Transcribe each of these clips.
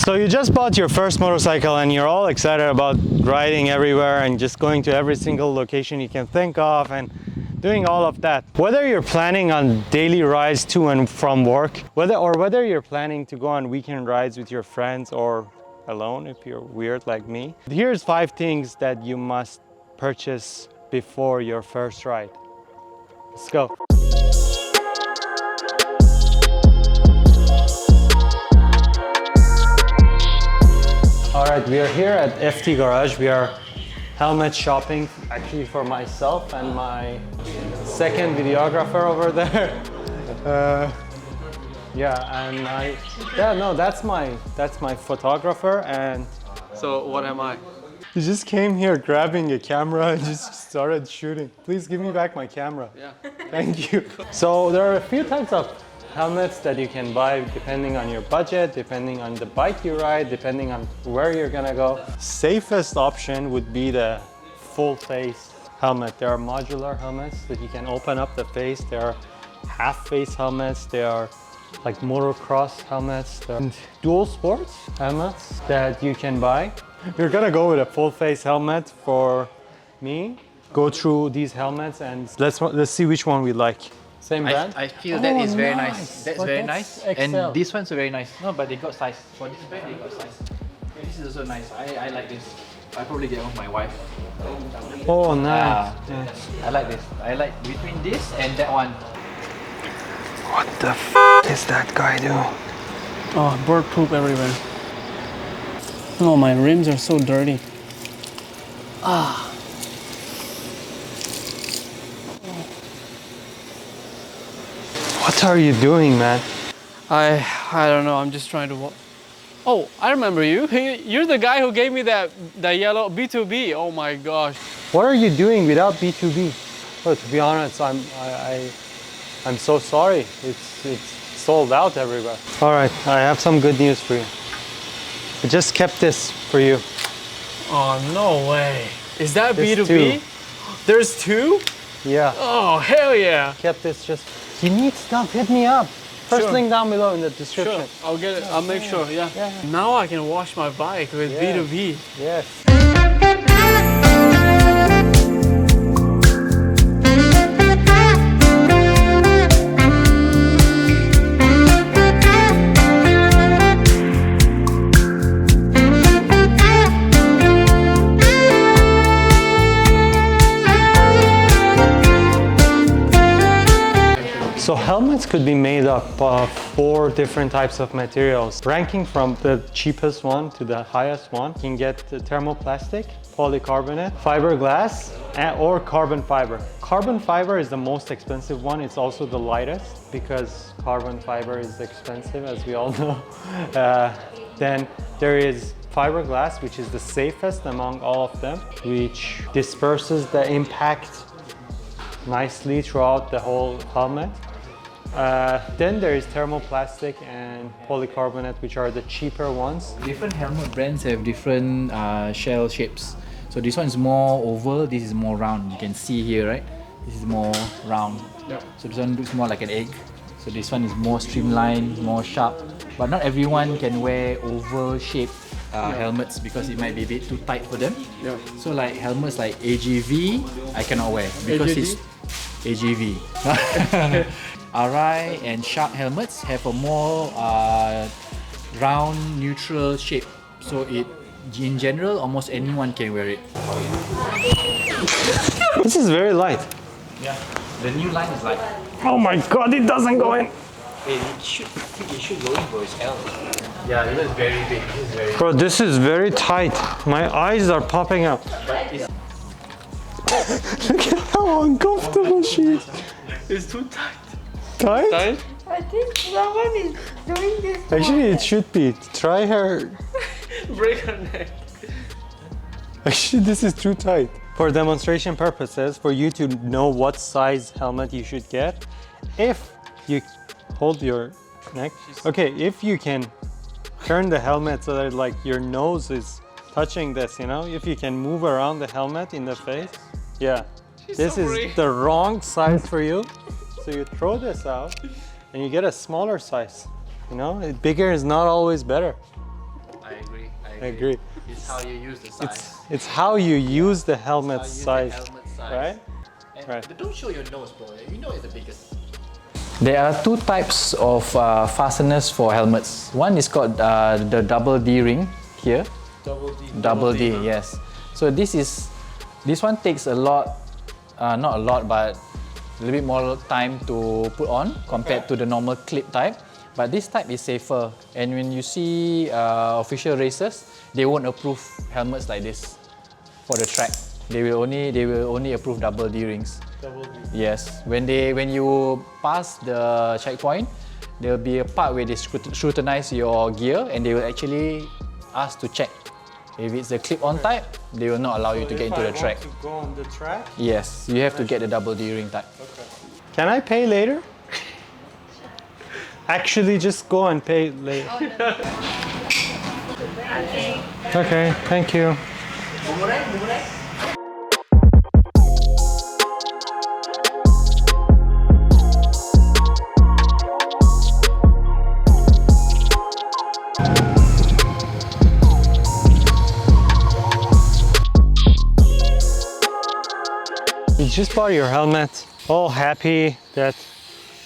So you just bought your first motorcycle and you're all excited about riding everywhere and just going to every single location you can think of and doing all of that. Whether you're planning on daily rides to and from work, whether you're planning to go on weekend rides with your friends or alone if you're weird like me, here's 5 things that you must purchase before your first ride. Let's go. All right, we are here at FT Garage. We are helmet shopping actually for myself and my second videographer over there. That's my photographer. And so what am I? he just came here grabbing a camera and just started shooting. Please give me back my camera. Yeah. Thank you. So there are a few types of helmets that you can buy depending on your budget, depending on the bike you ride, depending on where you're gonna go. Safest option would be the full face helmet. There are modular helmets that you can open up the face. There are half face helmets. There are like motocross helmets. There are dual sports helmets that you can buy. We're gonna go with a full face helmet for me. Go through these helmets and let's see which one we like. Same brand? I feel that is very nice. That's very nice. XL. And this one's very nice. No, but they got size. For this brand, they got size. This is also nice. I like this. I probably get one for my wife. Oh, nice. Yeah. I like this. I like between this and that one. What the f is that guy doing? Oh, bird poop everywhere. Oh, my rims are so dirty. Ah. What are you doing, man? I don't know. I'm just trying to walk. Oh, I remember you. You're the guy who gave me that yellow B2B. Oh my gosh. What are you doing without B2B? Well, to be honest, I'm so sorry. It's sold out everywhere. All right, I have some good news for you. I just kept this for you. Oh, no way. Is that There's B2B? 2. There's 2? Yeah. Oh, hell yeah. Kept this just. You need stuff, hit me up. First Sure. link down below in the description. Sure, I'll get it. I'll make sure, yeah. Now I can wash my bike with B2B. Yes. So helmets could be made up of 4 different types of materials, ranking from the cheapest one to the highest one. You can get thermoplastic, polycarbonate, fiberglass, or carbon fiber. Carbon fiber is the most expensive one. It's also the lightest because carbon fiber is expensive, as we all know. Then there is fiberglass, which is the safest among all of them, which disperses the impact nicely throughout the whole helmet. Then there is thermoplastic and polycarbonate, which are the cheaper ones. Different helmet brands have different shell shapes. So this one is more oval, this is more round. You can see here, right? This is more round. Yeah. So this one looks more like an egg. So this one is more streamlined, more sharp. But not everyone can wear oval shaped helmets because it might be a bit too tight for them. Yeah. So like helmets like AGV, I cannot wear because AGV? it's AGV. RI and Shark helmets have a more round, neutral shape. So in general, almost anyone can wear it. This is very light. Yeah. The new line is like, Oh my god, it doesn't go in. it should go in for its L. Yeah, it is very big. This is very Bro, this is very tight. My eyes are popping out. Look at how uncomfortable she is. It's too tight. Tight? Tight? I think someone is doing this. Actually, it should be. Try her. Break her neck. Actually, this is too tight. For demonstration purposes, for you to know what size helmet you should get, if you hold your neck, okay, if you can turn the helmet so that like your nose is touching this, you know, if you can move around the helmet in the face, yeah. This is the wrong size for you. So you throw this out and you get a smaller size. You know, bigger is not always better. agree. I agree. It's how you use the size. It's how you use the helmet How you use the size, helmet size. right? And Right. But don't show your nose, bro. You know it's the biggest. There are two types of fasteners for helmets. One is called the double D ring here. Double D, yes. So this one takes a lot, not a lot, but a little bit more time to put on compared to the normal clip type. But this type is safer. And when you see official racers, they won't approve helmets like this for the track. They will only approve double D rings. Double D. Yes. When you pass the checkpoint, there will be a part where they scrutinize your gear and they will actually ask to check. If it's a clip-on type, they will not allow you to get into the track. To go on the track? Yes, you have to get the double D ring type. Okay. Can I pay later? Actually, just go and pay later. Okay, thank you. You just bought your helmet, all happy that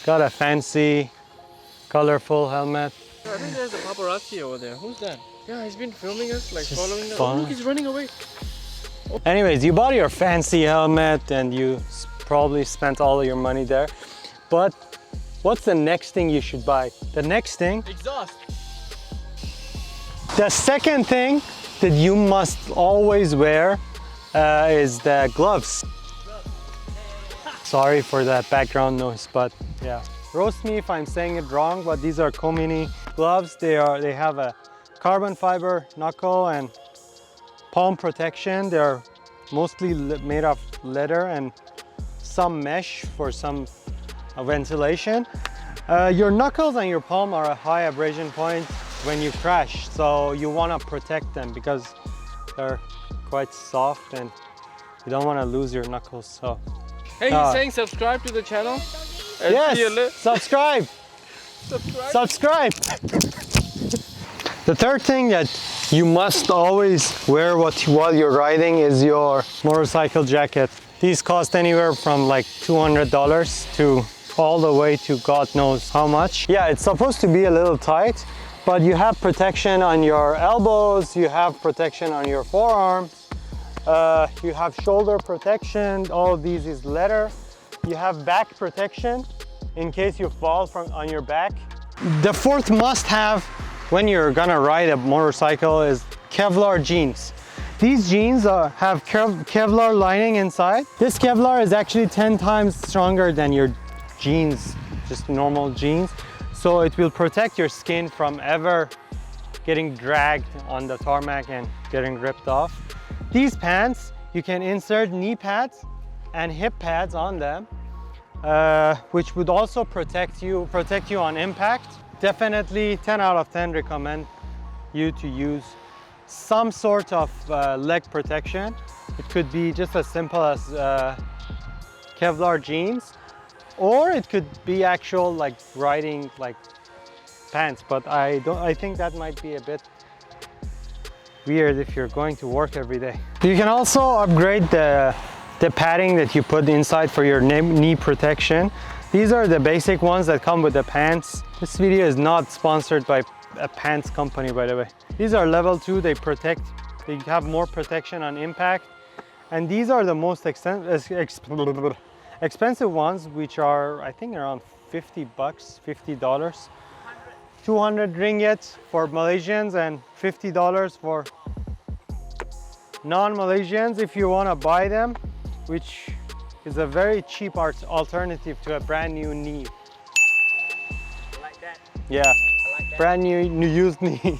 got a fancy, colorful helmet. I think there's a paparazzi over there. Who's that? Yeah, he's been filming us, like Just following us. fun. Oh, look, he's running away. Anyways, you bought your fancy helmet and you probably spent all of your money there. But what's the next thing you should buy? The next thing, Exhaust. the second thing that you must always wear is the gloves. Sorry for that background noise, but yeah. Roast me if I'm saying it wrong, but these are Komini gloves. They have a carbon fiber knuckle and palm protection. They're mostly made of leather and some mesh for some ventilation. Your knuckles and your palm are a high abrasion point when you crash, so you want to protect them because they're quite soft and you don't want to lose your knuckles. So Hey, he's saying subscribe to the channel. And yes, subscribe. Subscribe. The third thing that you must always wear while you're riding is your motorcycle jacket. These cost anywhere from like $200 to all the way to God knows how much. Yeah, it's supposed to be a little tight, but you have protection on your elbows, you have protection on your forearms, you have shoulder protection. All of these is leather. You have back protection in case you fall on your back. The fourth must-have when you're gonna ride a motorcycle is Kevlar jeans. These jeans have Kevlar lining inside. This Kevlar is actually 10 times stronger than your jeans, just normal jeans. So it will protect your skin from ever getting dragged on the tarmac and getting ripped off. These pants, you can insert knee pads and hip pads on them, which would also protect you on impact. Definitely 10 out of 10 recommend you to use some sort of leg protection. It could be just as simple as Kevlar jeans, or it could be actual like riding like pants, but I think that might be a bit weird if you're going to work every day. You can also upgrade the padding that you put inside for your knee protection. These are the basic ones that come with the pants. This video is not sponsored by a pants company, by the way. These are level 2, they have more protection on impact. And these are the most expensive ones, which are, I think, around $50, $50. 200 ringgit for Malaysians and $50 for non-Malaysians if you want to buy them, which is a very cheap alternative to a brand new knee. I like that. Yeah, I like that. brand new used knee.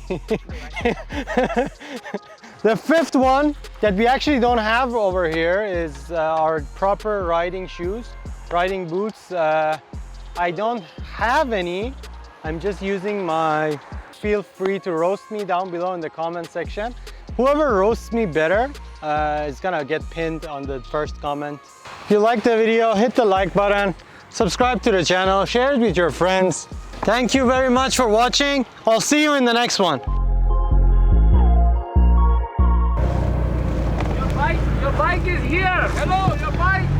The fifth one that we actually don't have over here is our proper riding shoes, riding boots. I don't have any. I'm just using my. Feel free to roast me down below in the comment section. Whoever roasts me better is gonna get pinned on the first comment. If you like the video, hit the like button, subscribe to the channel, share it with your friends. Thank you very much for watching. I'll see you in the next one. Your bike is here. Hello, your bike.